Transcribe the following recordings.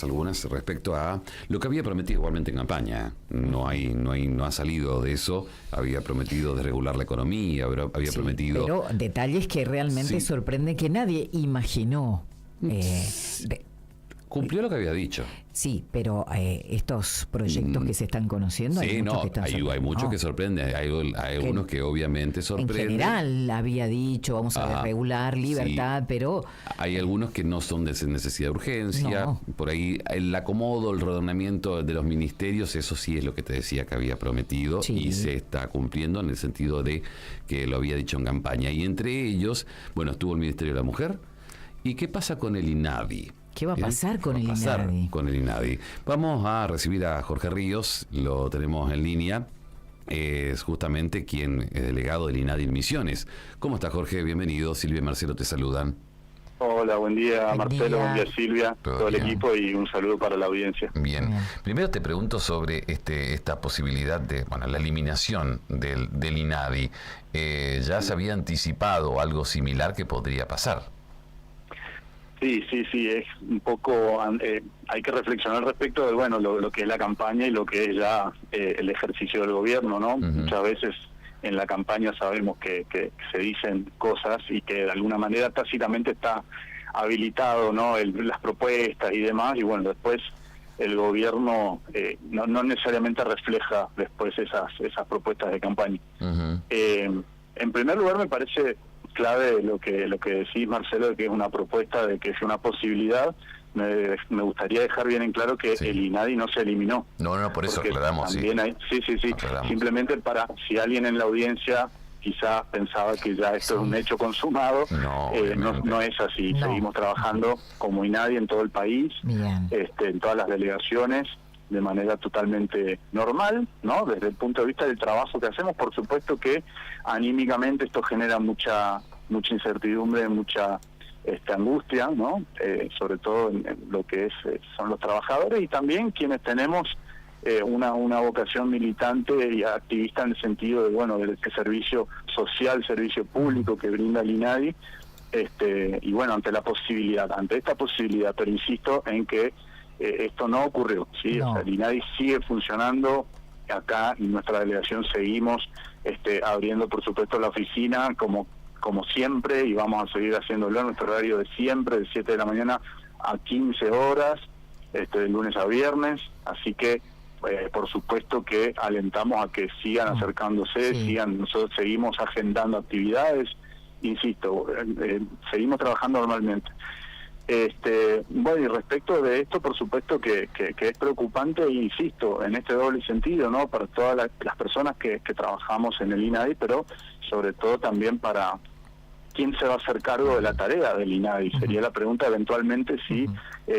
Algunas respecto a lo que había prometido igualmente en campaña. No ha salido de eso. Había prometido desregular la economía, había prometido. Pero detalles que realmente sorprenden, que nadie imaginó. Cumplió lo que había dicho. Sí, pero estos proyectos que se están conociendo, sí, hay muchos que sorprenden. Hay algunos que obviamente sorprenden. En general había dicho, vamos a regular libertad, pero hay algunos que no son de necesidad de urgencia. No. Por ahí el acomodo, el redondeamiento de los ministerios, eso sí es lo que te decía que había prometido y se está cumpliendo en el sentido de que lo había dicho en campaña. Y entre ellos, bueno, estuvo el Ministerio de la Mujer. ¿Y qué pasa con el INADI? ¿Qué va a pasar con el INADI? Con el INADI. Vamos a recibir a Jorge Ríos, lo tenemos en línea. Es justamente quien es delegado del INADI en Misiones. ¿Cómo está, Jorge? Bienvenido. Silvia y Marcelo te saludan. Hola, buen día, Marcelo, buen día, Silvia, todo el equipo, y un saludo para la audiencia. Bien. Primero te pregunto sobre esta posibilidad de la eliminación del INADI. ¿Ya se había anticipado algo similar que podría pasar? Sí, es un poco, hay que reflexionar respecto de, lo que es la campaña y lo que es ya el ejercicio del gobierno, ¿no? Muchas veces en la campaña sabemos que se dicen cosas y que de alguna manera tácitamente está habilitado, ¿no? Las propuestas y demás, y después el gobierno no necesariamente refleja después esas propuestas de campaña. En primer lugar, me parece clave lo que decís, Marcelo, de que es una propuesta, de que es una posibilidad. Me gustaría dejar bien en claro que el INADI no se eliminó. No, por eso aclaramos. También hay, aclaramos. Simplemente para, si alguien en la audiencia quizás pensaba que ya esto es un hecho consumado, no es así. No. Seguimos trabajando como INADI en todo el país, en todas las delegaciones, de manera totalmente normal, ¿no? Desde el punto de vista del trabajo que hacemos. Por supuesto que anímicamente esto genera mucha incertidumbre, mucha angustia, ¿no? Sobre todo en lo que son los trabajadores, y también quienes tenemos una vocación militante y activista en el sentido del servicio social, servicio público que brinda el INADI, ante esta posibilidad, pero insisto en que esto no ocurrió, ¿sí? No. O sea, el INADI sigue funcionando acá, y nuestra delegación seguimos abriendo, por supuesto, la oficina como siempre, y vamos a seguir haciéndolo en nuestro horario de siempre, de 7 de la mañana a 15 horas, de lunes a viernes. Así que por supuesto que alentamos a que sigan acercándose, nosotros seguimos agendando actividades, insisto, seguimos trabajando normalmente. Y respecto de esto, por supuesto que es preocupante, e insisto, en este doble sentido, ¿no? Para todas las personas que trabajamos en el INADI, pero sobre todo también para quién se va a hacer cargo de la tarea del INADI. Sería la pregunta eventualmente si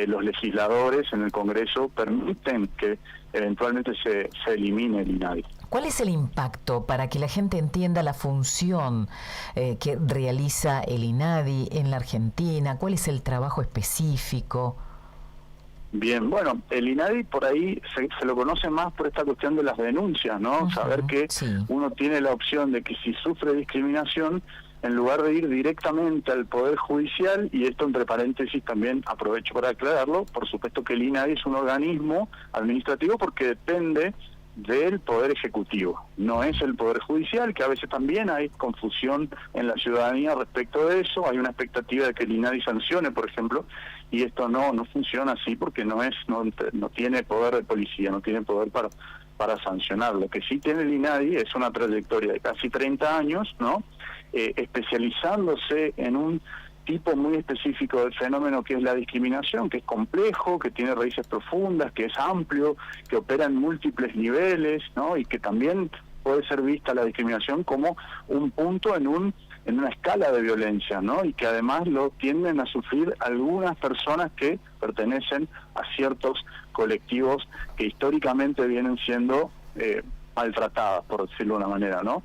los legisladores en el Congreso permiten que eventualmente se elimine el INADI. ¿Cuál es el impacto para que la gente entienda la función que realiza el INADI en la Argentina? ¿Cuál es el trabajo específico? Bien, el INADI por ahí se lo conoce más por esta cuestión de las denuncias, ¿no? Saber que uno tiene la opción de que si sufre discriminación, en lugar de ir directamente al Poder Judicial, y esto entre paréntesis también aprovecho para aclararlo, por supuesto que el INADI es un organismo administrativo porque depende del Poder Ejecutivo, no es el Poder Judicial, que a veces también hay confusión en la ciudadanía respecto de eso. Hay una expectativa de que el INADI sancione, por ejemplo, y esto no funciona así, porque no tiene poder de policía, no tiene poder para sancionar. Lo que sí tiene el INADI es una trayectoria de casi 30 años, ¿no? Especializándose en un tipo muy específico del fenómeno que es la discriminación, que es complejo, que tiene raíces profundas, que es amplio, que opera en múltiples niveles, ¿no? Y que también puede ser vista la discriminación como un punto en una escala de violencia, ¿no? Y que además lo tienden a sufrir algunas personas que pertenecen a ciertos colectivos que históricamente vienen siendo maltratadas, por decirlo de una manera, ¿no?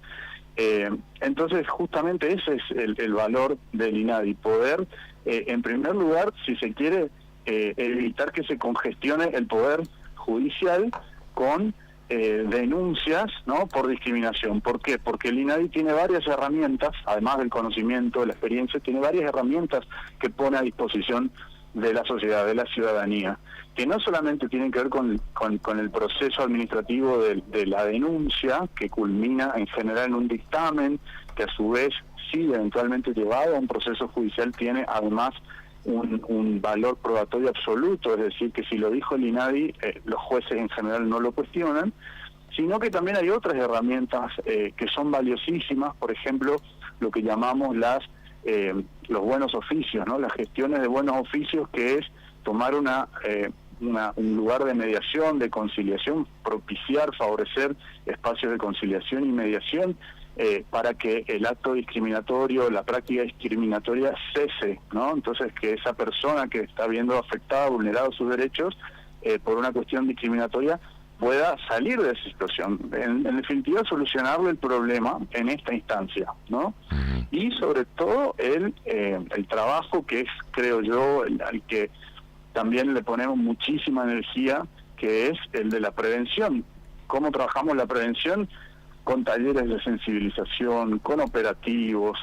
Entonces justamente ese es el valor del INADI, poder en primer lugar, si se quiere, evitar que se congestione el poder judicial con denuncias, ¿no? Por discriminación. ¿Por qué? Porque el INADI tiene varias herramientas, además del conocimiento, de la experiencia, tiene varias herramientas que pone a disposición de la sociedad, de la ciudadanía. que no solamente tienen que ver con el proceso administrativo de la denuncia, que culmina en general en un dictamen, que a su vez, sí, eventualmente llevado a un proceso judicial, tiene además un valor probatorio absoluto, es decir, que si lo dijo el INADI, los jueces en general no lo cuestionan, sino que también hay otras herramientas que son valiosísimas, por ejemplo, lo que llamamos los buenos oficios, ¿no? Las gestiones de buenos oficios, que es tomar un lugar de mediación, de conciliación, propiciar, favorecer espacios de conciliación y mediación para que el acto discriminatorio, la práctica discriminatoria cese, ¿no? Entonces, que esa persona que está viendo afectada, vulnerado sus derechos por una cuestión discriminatoria, pueda salir de esa situación, en definitiva solucionarle el problema en esta instancia, ¿no? Y sobre todo el trabajo que es, creo yo, al que también le ponemos muchísima energía, que es el de la prevención. ¿Cómo trabajamos la prevención? Con talleres de sensibilización, con operativos,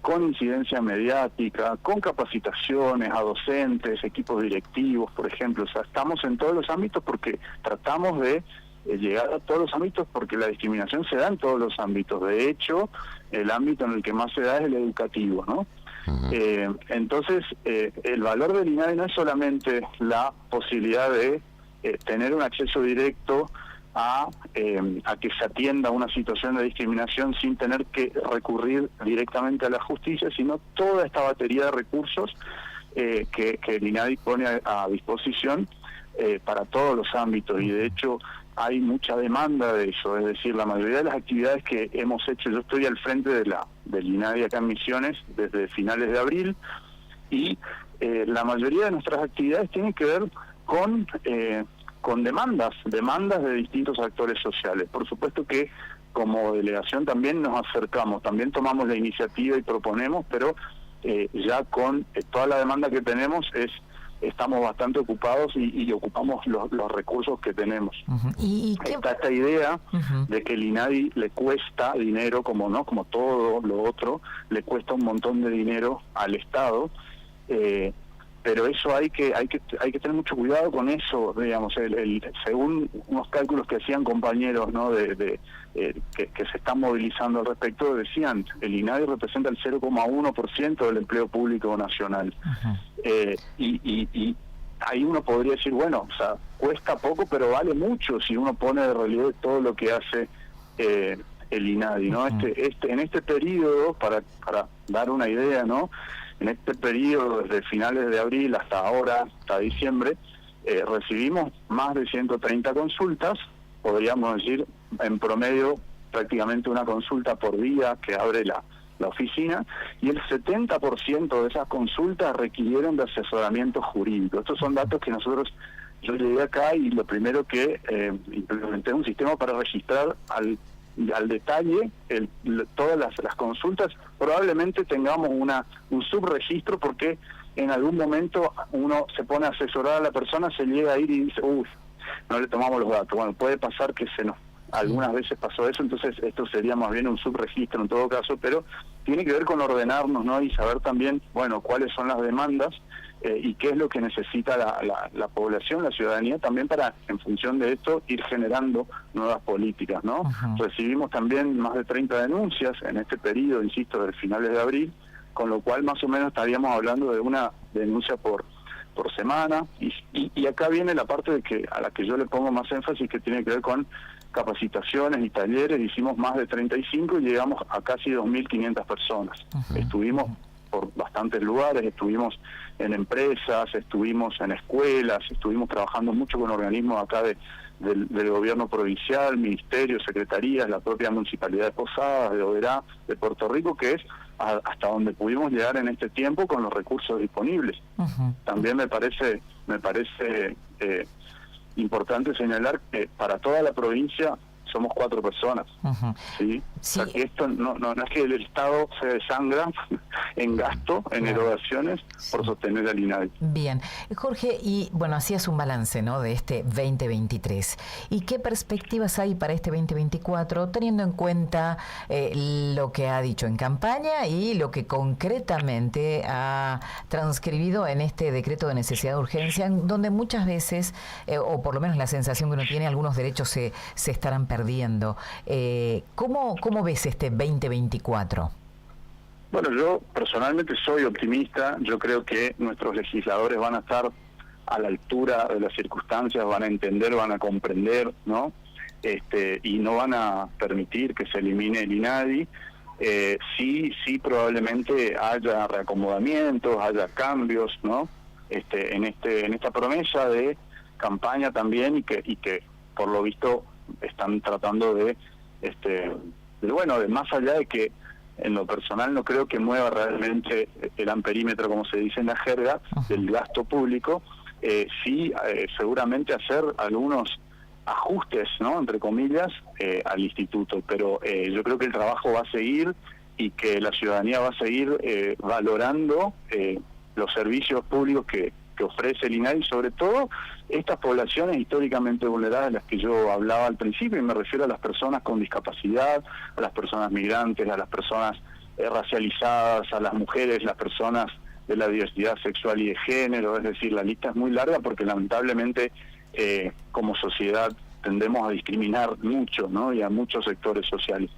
con incidencia mediática, con capacitaciones a docentes, equipos directivos, por ejemplo. O sea, estamos en todos los ámbitos porque tratamos de llegar a todos los ámbitos, porque la discriminación se da en todos los ámbitos. De hecho, el ámbito en el que más se da es el educativo, ¿no? Entonces, el valor del INADI no es solamente la posibilidad de tener un acceso directo a que se atienda una situación de discriminación sin tener que recurrir directamente a la justicia, sino toda esta batería de recursos que el INADI pone a disposición para todos los ámbitos, y de hecho hay mucha demanda de eso. Es decir, la mayoría de las actividades que hemos hecho, yo estoy al frente del INADI acá en Misiones desde finales de abril, y la mayoría de nuestras actividades tienen que ver con demandas de distintos actores sociales. Por supuesto que como delegación también nos acercamos, también tomamos la iniciativa y proponemos, pero ya con toda la demanda que tenemos estamos bastante ocupados y ocupamos los recursos que tenemos. Está esta idea de que el INADI le cuesta dinero, como todo lo otro, le cuesta un montón de dinero al Estado, pero eso hay que tener mucho cuidado con eso, digamos. Según unos cálculos que hacían compañeros, ¿no?, que se están movilizando al respecto, decían, el INADI representa el 0,1% del empleo público nacional. Y ahí uno podría decir, bueno, o sea, cuesta poco, pero vale mucho si uno pone de relieve todo lo que hace el INADI, ¿no? En este periodo, para dar una idea, ¿no?, en este periodo, desde finales de abril hasta ahora, hasta diciembre, recibimos más de 130 consultas, podríamos decir, en promedio, prácticamente una consulta por día que abre la oficina, y el 70% de esas consultas requirieron de asesoramiento jurídico. Estos son datos que yo llegué acá y lo primero que implementé un sistema para registrar al detalle todas las consultas. Probablemente tengamos un subregistro, porque en algún momento uno se pone a asesorar a la persona, se llega a ir y dice, no le tomamos los datos. Bueno, puede pasar que algunas veces pasó eso, entonces esto sería más bien un subregistro en todo caso, pero tiene que ver con ordenarnos, ¿no?, y saber también, bueno, cuáles son las demandas y qué es lo que necesita la población, la ciudadanía, también para, en función de esto, ir generando nuevas políticas, ¿no? Recibimos también más de 30 denuncias en este periodo, insisto, de finales de abril, con lo cual más o menos estaríamos hablando de una denuncia por semana, y acá viene la parte a la que yo le pongo más énfasis, que tiene que ver con capacitaciones y talleres. Hicimos más de 35 y llegamos a casi 2.500 personas. Estuvimos por bastantes lugares, estuvimos en empresas, estuvimos en escuelas, estuvimos trabajando mucho con organismos acá del gobierno provincial, ministerios, secretarías, la propia municipalidad de Posadas, de Oberá, de Puerto Rico, que es hasta donde pudimos llegar en este tiempo con los recursos disponibles. También me parece importante señalar que para toda la provincia somos 4 personas. ¿Sí? Sí. O sea, que esto no es que el Estado se desangra en gasto, en erogaciones, por sostener al INADI. Bien. Jorge, y bueno, hacías un balance, ¿no?, de este 2023. ¿Y qué perspectivas hay para este 2024, teniendo en cuenta lo que ha dicho en campaña y lo que concretamente ha transcribido en este decreto de necesidad de urgencia, donde muchas veces, o por lo menos la sensación que uno tiene, algunos derechos se estarán perdiendo? ¿Cómo ves este 2024? Bueno, yo personalmente soy optimista. Yo creo que nuestros legisladores van a estar a la altura de las circunstancias, van a entender, van a comprender, ¿no? Y no van a permitir que se elimine el INADI. Sí, probablemente haya reacomodamientos, haya cambios, ¿no? En esta promesa de campaña también, y que por lo visto están tratando de más allá de que en lo personal no creo que mueva realmente el amperímetro, como se dice en la jerga, del gasto público, sí seguramente hacer algunos ajustes, ¿no?, entre comillas, al instituto, pero yo creo que el trabajo va a seguir y que la ciudadanía va a seguir valorando los servicios públicos que ofrece el INADI, sobre todo estas poblaciones históricamente vulneradas de las que yo hablaba al principio, y me refiero a las personas con discapacidad, a las personas migrantes, a las personas racializadas, a las mujeres, las personas de la diversidad sexual y de género. Es decir, la lista es muy larga porque lamentablemente como sociedad tendemos a discriminar mucho, ¿no?, y a muchos sectores sociales.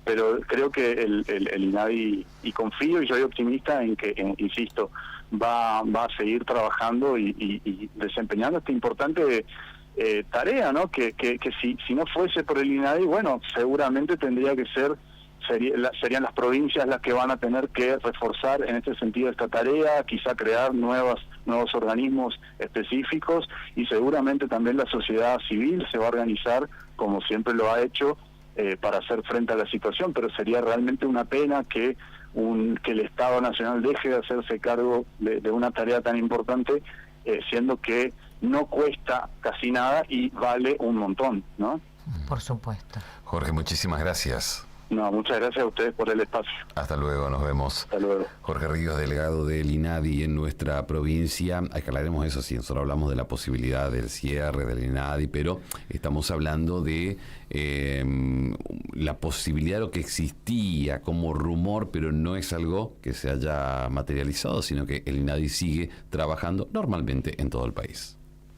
Pero creo que el INADI, y confío y soy optimista en que, insisto, va a seguir trabajando y desempeñando esta importante tarea, ¿no? Que si no fuese por el INADI, bueno, seguramente tendría que serían las provincias las que van a tener que reforzar en este sentido esta tarea, quizá crear nuevos organismos específicos, y seguramente también la sociedad civil se va a organizar como siempre lo ha hecho para hacer frente a la situación. Pero sería realmente una pena que el Estado Nacional deje de hacerse cargo de una tarea tan importante, siendo que no cuesta casi nada y vale un montón, ¿no? Por supuesto. Jorge, muchísimas gracias. No, muchas gracias a ustedes por el espacio. Hasta luego, nos vemos. Hasta luego. Jorge Ríos, delegado del INADI en nuestra provincia. Aclararemos eso, si nosotros hablamos de la posibilidad del cierre del INADI, pero estamos hablando de la posibilidad de lo que existía como rumor, pero no es algo que se haya materializado, sino que el INADI sigue trabajando normalmente en todo el país.